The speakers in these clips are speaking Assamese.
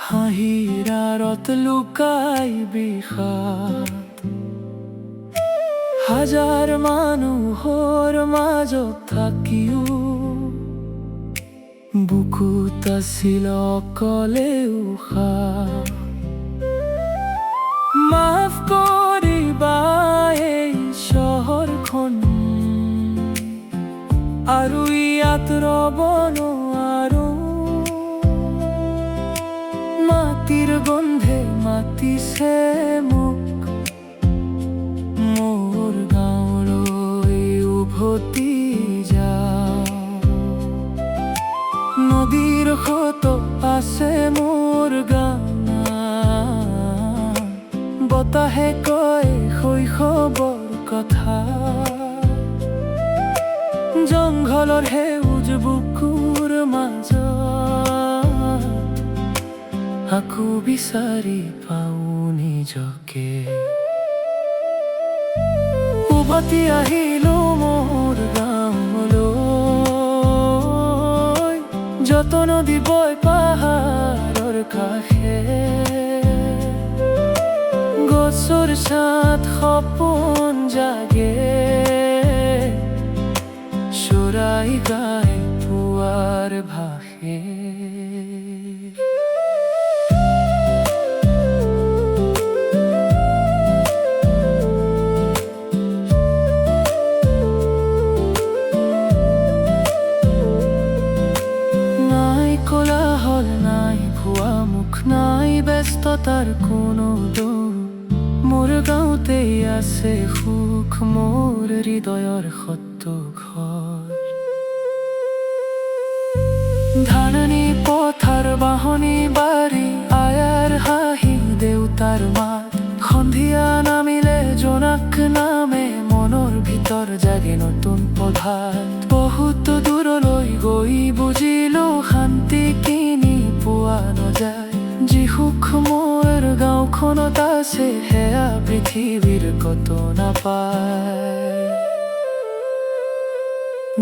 হাঁহিৰ আঁৰত লুকাই বিষাদ, হাজাৰ মানুহৰ মাজত থাকিও বুকুত আছিল অকলে উশাহ। মাফ কৰিবা এই চহৰখন, আৰু ইয়াত ৰ'ব নোৱাৰো। মাটিৰ গন্ধে মাতিছে মোক, মোৰ গাঁৱলৈ উভতি যাওঁ। নদীৰ সোঁত আছে মোৰ গান, বতাহে কয় শৈশৱৰ কথা। জংঘলৰ সেউজ বুকুৰ মাজত আকৌ বিচাৰি পাওঁ নিজকে। উভতি আহিলো মোৰ গাঁৱলৈ, য'ত নদী বয় পাহাৰৰ কাষে। গছৰ ছাঁত সপোন জাগে, চৰাই গাই পুৱাৰ ভাষে। নাই কোলাহল, নাই ভুৱা মুখ, নাই ব্যস্ততাৰ কোনো দৌৰ। মোৰ গাঁৱতেই আছে সুখ, মোৰ হৃদয়ৰ সত্য ঘৰ। ধাননি পথাৰ, বাঁহনি বাৰী, আয়াৰ হাঁহি, দেউতাৰ মাত। সন্ধিয়া নামিলে জোনাক নামে, মনৰ ভিতৰ জাগে নতুন প্ৰভাত। বহুত দূৰলৈ গৈ বুজিলো শান্তি কিনি পোৱা নাযায়। যি সুখ মোৰ গাঁওখনত আছে, সেয়া পৃথিৱীৰ কতো নাপায়।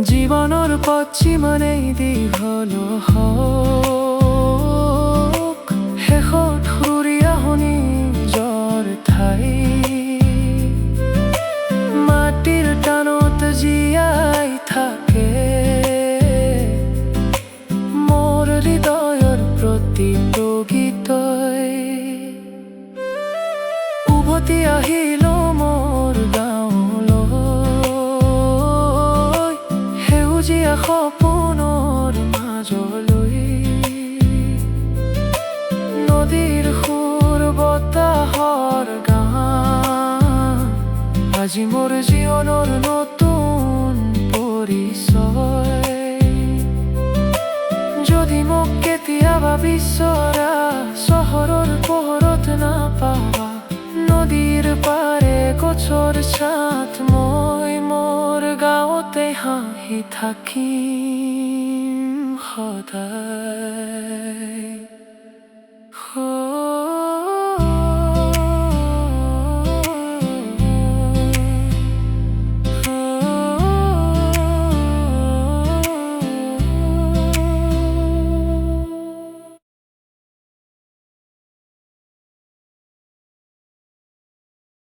জীৱনৰ পথ যিমানেই দীঘল হওক, শেষত ঘূৰি আহো নিজৰ ঠাই। মাটিৰ টানত জীয়াই থাকে মোৰ হৃদয়ৰ প্ৰতিটো গীতই। উভতি আহিলো মোৰ গাঁৱলৈ, সেউজীয়া সপোনৰ মাজলৈ। নদীৰ সুৰ, বতাহৰ গান, আজি মোৰ জীৱনৰ নতুন পৰিচয়। যদি মোক কেতিয়াবা বিচৰা, চহৰৰ পোহৰত নাপাবা, নদীৰ পাৰে গছৰ ছাঁত, মই মোৰ গাঁৱতে হাঁহি থাকিম সদায়।